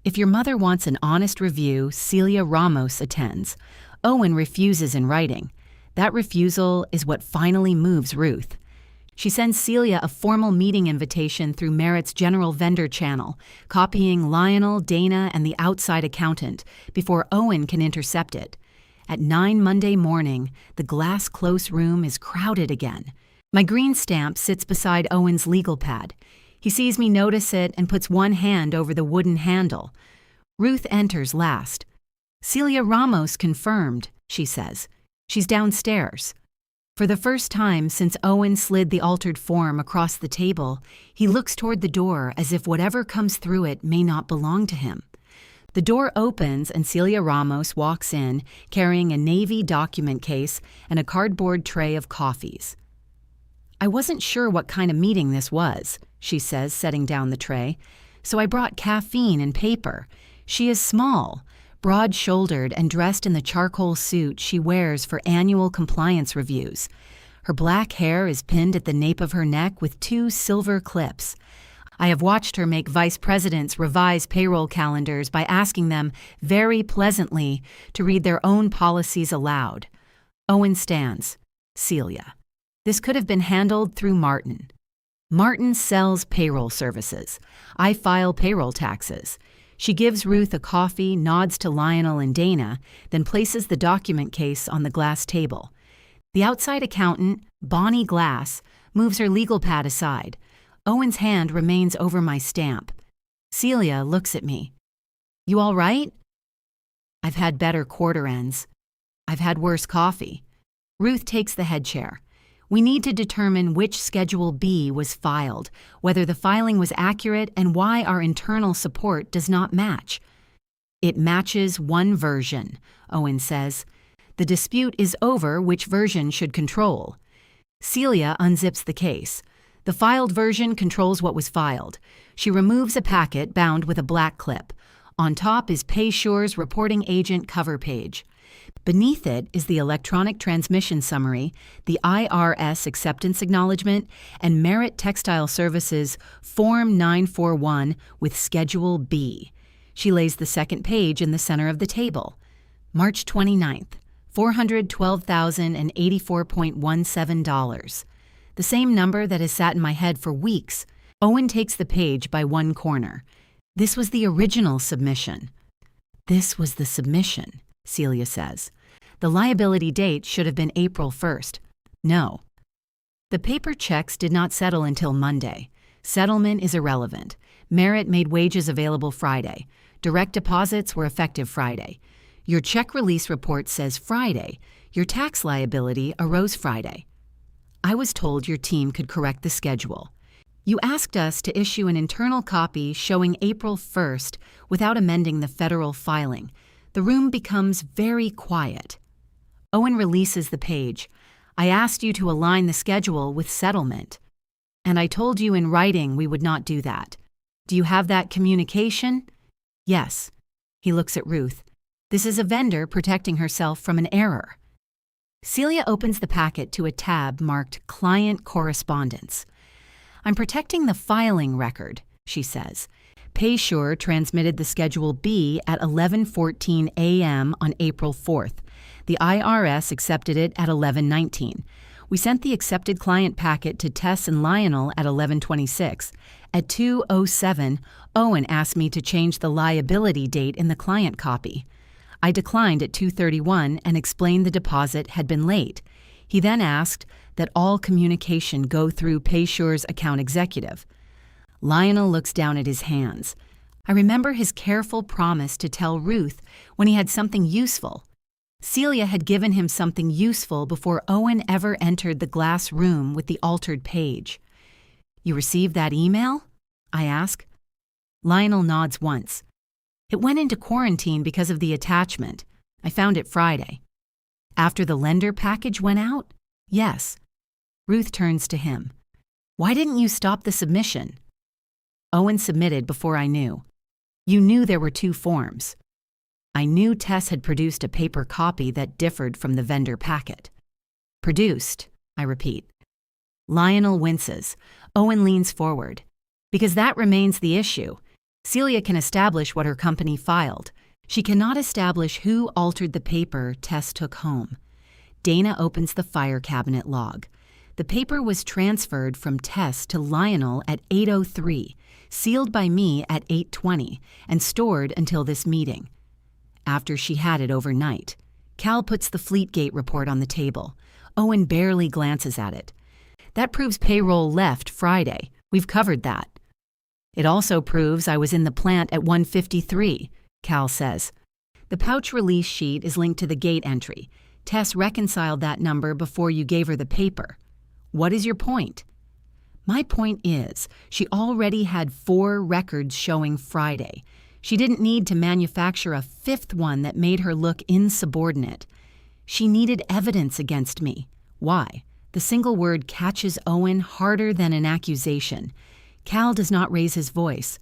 If your mother wants an honest review, Celia Ramos attends. Owen refuses in writing. That refusal is what finally moves Ruth. She sends Celia a formal meeting invitation through Merritt's general vendor channel, copying Lionel, Dana, and the outside accountant before Owen can intercept it. At 9 Monday morning, the glass close room is crowded again. My green stamp sits beside Owen's legal pad. He sees me notice it and puts one hand over the wooden handle. Ruth enters last. Celia Ramos confirmed, she says. She's downstairs. For the first time since Owen slid the altered form across the table, he looks toward the door as if whatever comes through it may not belong to him. The door opens and Celia Ramos walks in, carrying a navy document case and a cardboard tray of coffees. I wasn't sure what kind of meeting this was, she says, setting down the tray, so I brought caffeine and paper. She is small, broad-shouldered and dressed in the charcoal suit she wears for annual compliance reviews. Her black hair is pinned at the nape of her neck with 2 silver clips. I have watched her make vice presidents revise payroll calendars by asking them, very pleasantly, to read their own policies aloud. Owen stands. Celia. This could have been handled through Martin. Martin sells payroll services. I file payroll taxes. She gives Ruth a coffee, nods to Lionel and Dana, then places the document case on the glass table. The outside accountant, Bonnie Glass, moves her legal pad aside. Owen's hand remains over my stamp. Celia looks at me. You all right? I've had better quarter ends. I've had worse coffee. Ruth takes the head chair. We need to determine which Schedule B was filed, whether the filing was accurate, and why our internal support does not match. It matches one version, Owen says. The dispute is over which version should control. Celia unzips the case. The filed version controls what was filed. She removes a packet bound with a black clip. On top is Paysure's reporting agent cover page. Beneath it is the electronic transmission summary, the IRS acceptance acknowledgement, and Merit Textile Services Form 941 with Schedule B. She lays the second page in the center of the table. March 29th, $412,084.17. The same number that has sat in my head for weeks. Owen takes the page by one corner. This was the original submission. This was the submission, Celia says. The liability date should have been April 1st. No. The paper checks did not settle until Monday. Settlement is irrelevant. Merit made wages available Friday. Direct deposits were effective Friday. Your check release report says Friday. Your tax liability arose Friday. I was told your team could correct the schedule. You asked us to issue an internal copy showing April 1st without amending the federal filing. The room becomes very quiet. Owen releases the page. I asked you to align the schedule with settlement. And I told you in writing we would not do that. Do you have that communication? Yes. He looks at Ruth. This is a vendor protecting herself from an error. Celia opens the packet to a tab marked Client Correspondence. I'm protecting the filing record, she says. Paysure transmitted the Schedule B at 11:14 a.m. on April 4th. The IRS accepted it at 11:19. We sent the accepted client packet to Tess and Lionel at 11:26. At 2:07, Owen asked me to change the liability date in the client copy. I declined at 2:31 and explained the deposit had been late. He then asked that all communication go through Paysure's account executive. Lionel looks down at his hands. I remember his careful promise to tell Ruth when he had something useful. Celia had given him something useful before Owen ever entered the glass room with the altered page. You received that email? I ask. Lionel nods once. It went into quarantine because of the attachment. I found it Friday. After the lender package went out? Yes. Ruth turns to him. Why didn't you stop the submission? Owen submitted before I knew. You knew there were 2 forms. I knew Tess had produced a paper copy that differed from the vendor packet. Produced, I repeat. Lionel winces. Owen leans forward. Because that remains the issue. Celia can establish what her company filed. She cannot establish who altered the paper Tess took home. Dana opens the file cabinet log. The paper was transferred from Tess to Lionel at 8:03, sealed by me at 8:20, and stored until this meeting. After she had it overnight, Cal puts the Fleetgate report on the table. Owen barely glances at it. That proves payroll left Friday. We've covered that. It also proves I was in the plant at 1:53, Cal says. The pouch release sheet is linked to the gate entry. Tess reconciled that number before you gave her the paper. What is your point? My point is, she already had 4 records showing Friday. She didn't need to manufacture a 5th one that made her look insubordinate. She needed evidence against me. Why? The single word catches Owen harder than an accusation. Cal does not raise his voice.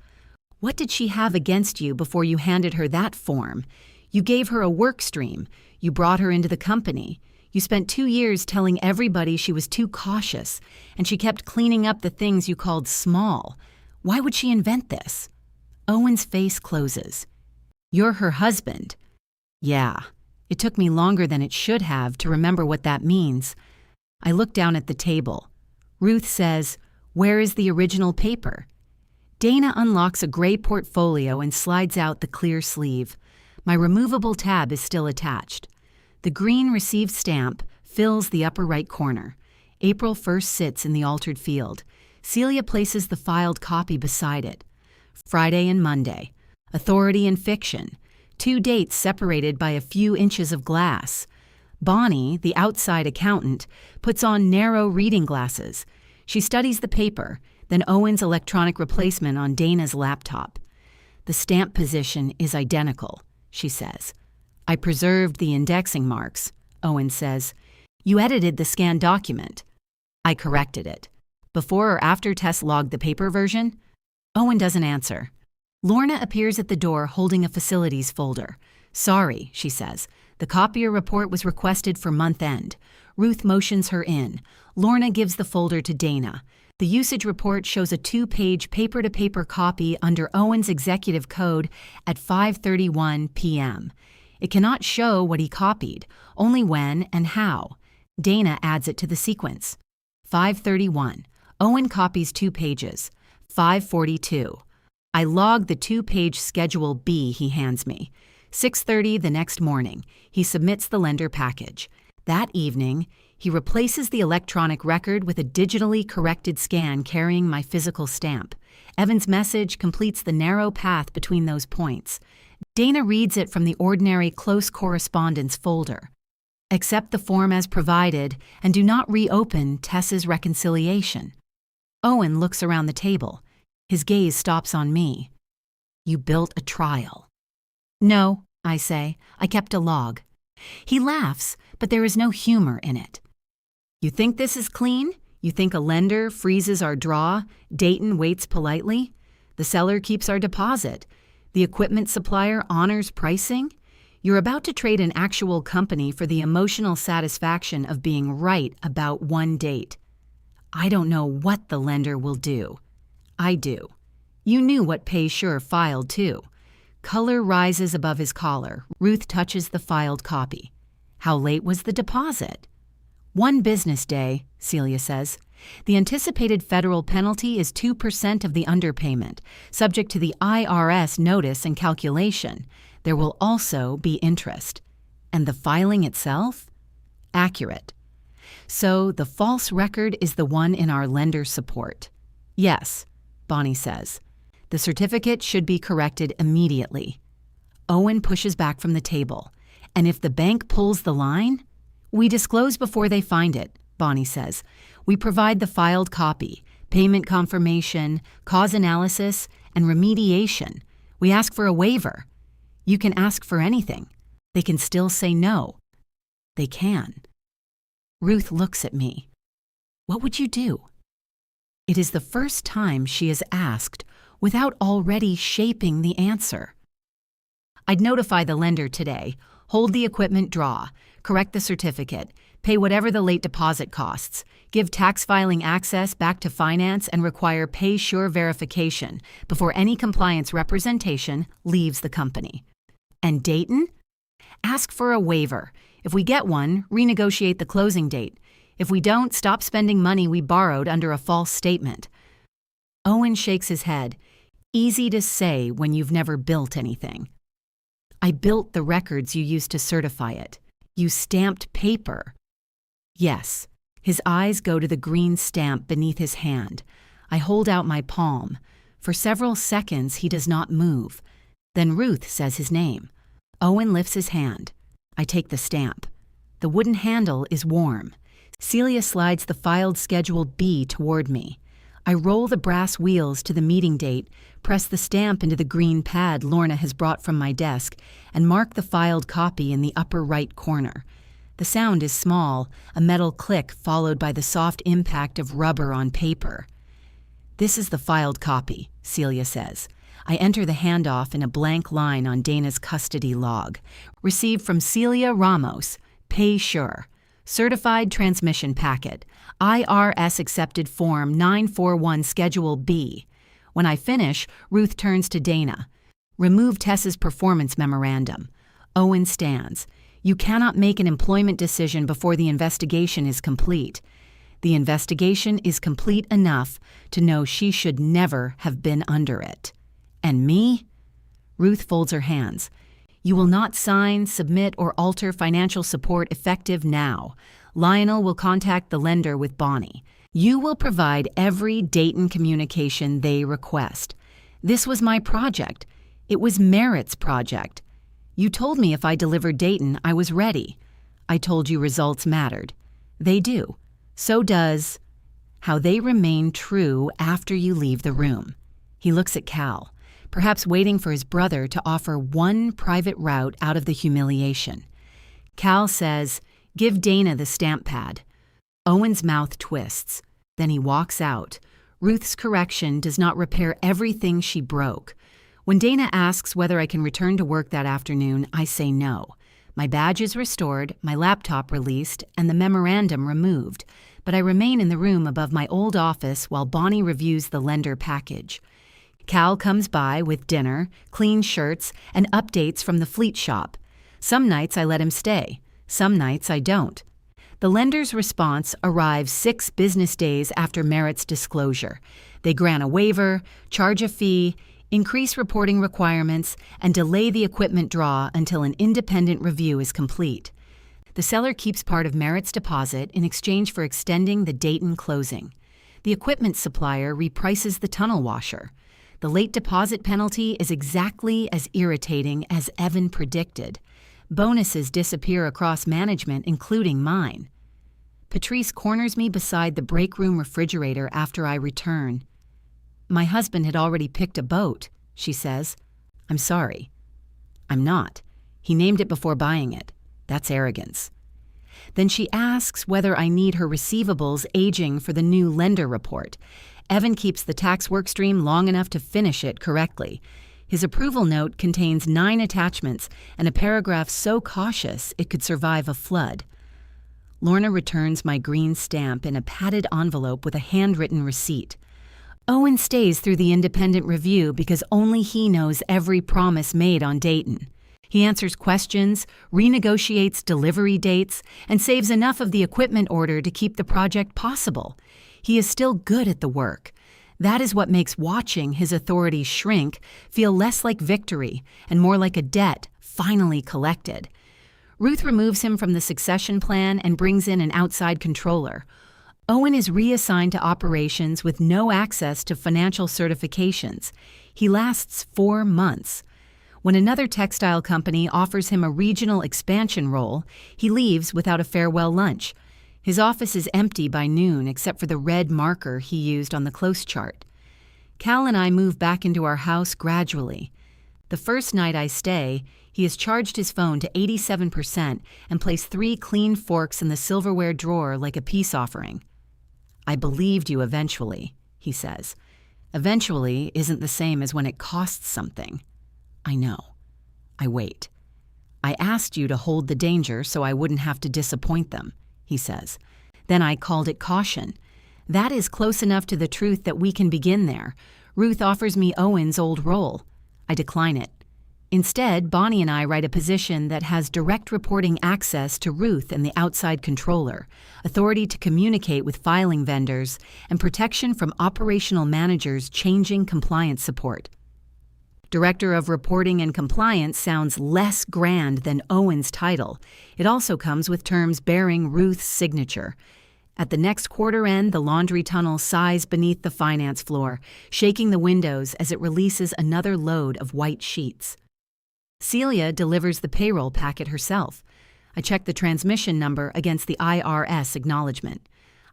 What did she have against you before you handed her that form? You gave her a work stream. You brought her into the company. You spent 2 years telling everybody she was too cautious, and she kept cleaning up the things you called small. Why would she invent this? Owen's face closes. You're her husband. Yeah. It took me longer than it should have to remember what that means. I look down at the table. Ruth says, "Where is the original paper?" Dana unlocks a gray portfolio and slides out the clear sleeve. My removable tab is still attached. The green received stamp fills the upper right corner. April 1st sits in the altered field. Celia places the filed copy beside it. Friday and Monday. Authority and fiction. 2 dates separated by a few inches of glass. Bonnie, the outside accountant, puts on narrow reading glasses. She studies the paper, then Owen's electronic replacement on Dana's laptop. The stamp position is identical, she says. I preserved the indexing marks, Owen says. You edited the scanned document. I corrected it. Before or after Tess logged the paper version? Owen doesn't answer. Lorna appears at the door holding a facilities folder. Sorry, she says. The copier report was requested for month end. Ruth motions her in. Lorna gives the folder to Dana. The usage report shows a 2-page paper-to-paper copy under Owen's executive code at 5:31 p.m. It cannot show what he copied, only when and how. Dana adds it to the sequence. 5:31. Owen copies 2 pages. 5:42. I log the 2-page Schedule B he hands me. 6:30 the next morning, he submits the lender package. That evening, he replaces the electronic record with a digitally corrected scan carrying my physical stamp. Evan's message completes the narrow path between those points. Dana reads it from the ordinary close correspondence folder. Accept the form as provided and do not reopen Tess's reconciliation. Owen looks around the table. His gaze stops on me. You built a trial. No, I say. I kept a log. He laughs, but there is no humor in it. You think this is clean? You think a lender freezes our draw? Dayton waits politely? The seller keeps our deposit? The equipment supplier honors pricing? You're about to trade an actual company for the emotional satisfaction of being right about one date. I don't know what the lender will do. I do. You knew what Paysure filed, too. Color rises above his collar. Ruth touches the filed copy. How late was the deposit? 1 business day, Celia says. The anticipated federal penalty is 2% of the underpayment, subject to the IRS notice and calculation. There will also be interest. And the filing itself? Accurate. So the false record is the one in our lender support. Yes, Bonnie says. The certificate should be corrected immediately. Owen pushes back from the table. And if the bank pulls the line? We disclose before they find it, Bonnie says. We provide the filed copy, payment confirmation, cause analysis, and remediation. We ask for a waiver. You can ask for anything. They can still say no. They can. Ruth looks at me. What would you do? It is the first time she is asked without already shaping the answer. I'd notify the lender today, hold the equipment draw, correct the certificate, pay whatever the late deposit costs, give tax filing access back to finance, and require pay-sure verification before any compliance representation leaves the company. And Dayton? Ask for a waiver. If we get one, renegotiate the closing date. If we don't, stop spending money we borrowed under a false statement. Owen shakes his head. Easy to say when you've never built anything. I built the records you used to certify it. You stamped paper. Yes. His eyes go to the green stamp beneath his hand. I hold out my palm. For several seconds, he does not move. Then Ruth says his name. Owen lifts his hand. I take the stamp. The wooden handle is warm. Celia slides the filed Schedule B toward me. I roll the brass wheels to the meeting date, press the stamp into the green pad Lorna has brought from my desk, and mark the filed copy in the upper right corner. The sound is small, a metal click followed by the soft impact of rubber on paper. This is the filed copy, Celia says. I enter the handoff in a blank line on Dana's custody log. Received from Celia Ramos, pay sure. Certified transmission packet, IRS accepted form 941 Schedule B. When I finish, Ruth turns to Dana. Remove Tess's performance memorandum. Owen stands. You cannot make an employment decision before the investigation is complete. The investigation is complete enough to know she should never have been under it. And me? Ruth folds her hands. You will not sign, submit, or alter financial support effective now. Lionel will contact the lender with Bonnie. You will provide every Dayton communication they request. This was my project. It was Merritt's project. You told me if I delivered Dayton, I was ready. I told you results mattered. They do. So does how they remain true after you leave the room. He looks at Cal, perhaps waiting for his brother to offer one private route out of the humiliation. Cal says, "Give Dana the stamp pad." Owen's mouth twists. Then he walks out. Ruth's correction does not repair everything she broke. When Dana asks whether I can return to work that afternoon, I say no. My badge is restored, my laptop released, and the memorandum removed, but I remain in the room above my old office while Bonnie reviews the lender package. Cal comes by with dinner, clean shirts, and updates from the fleet shop. Some nights I let him stay. Some nights I don't. The lender's response arrives 6 business days after Merritt's disclosure. They grant a waiver, charge a fee, increase reporting requirements, and delay the equipment draw until an independent review is complete. The seller keeps part of Merritt's deposit in exchange for extending the Dayton closing. The equipment supplier reprices the tunnel washer. The late deposit penalty is exactly as irritating as Evan predicted. Bonuses disappear across management, including mine. Patrice corners me beside the break room refrigerator after I return. My husband had already picked a boat, she says. I'm sorry. I'm not. He named it before buying it. That's arrogance. Then she asks whether I need her receivables aging for the new lender report. Evan keeps the tax workstream long enough to finish it correctly. His approval note contains 9 attachments and a paragraph so cautious it could survive a flood. Lorna returns my green stamp in a padded envelope with a handwritten receipt. Owen stays through the independent review because only he knows every promise made on Dayton. He answers questions, renegotiates delivery dates, and saves enough of the equipment order to keep the project possible. He is still good at the work. That is what makes watching his authority shrink feel less like victory and more like a debt finally collected. Ruth removes him from the succession plan and brings in an outside controller. Owen is reassigned to operations with no access to financial certifications. He lasts 4 months. When another textile company offers him a regional expansion role, he leaves without a farewell lunch. His office is empty by noon except for the red marker he used on the close chart. Cal and I move back into our house gradually. The first night I stay, he has charged his phone to 87% and placed 3 clean forks in the silverware drawer like a peace offering. I believed you eventually, he says. Eventually isn't the same as when it costs something. I know. I wait. I asked you to hold the danger so I wouldn't have to disappoint them, he says. Then I called it caution. That is close enough to the truth that we can begin there. Ruth offers me Owen's old role. I decline it. Instead, Bonnie and I write a position that has direct reporting access to Ruth and the outside controller, authority to communicate with filing vendors, and protection from operational managers' changing compliance support. Director of Reporting and Compliance sounds less grand than Owen's title. It also comes with terms bearing Ruth's signature. At the next quarter end, the laundry tunnel sighs beneath the finance floor, shaking the windows as it releases another load of white sheets. Celia delivers the payroll packet herself. I check the transmission number against the IRS acknowledgement.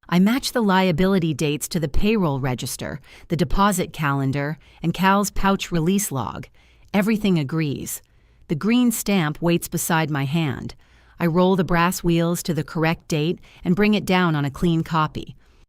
I match the liability dates to the payroll register, the deposit calendar, and Cal's pouch release log. Everything agrees. The green stamp waits beside my hand. I roll the brass wheels to the correct date and bring it down on a clean copy.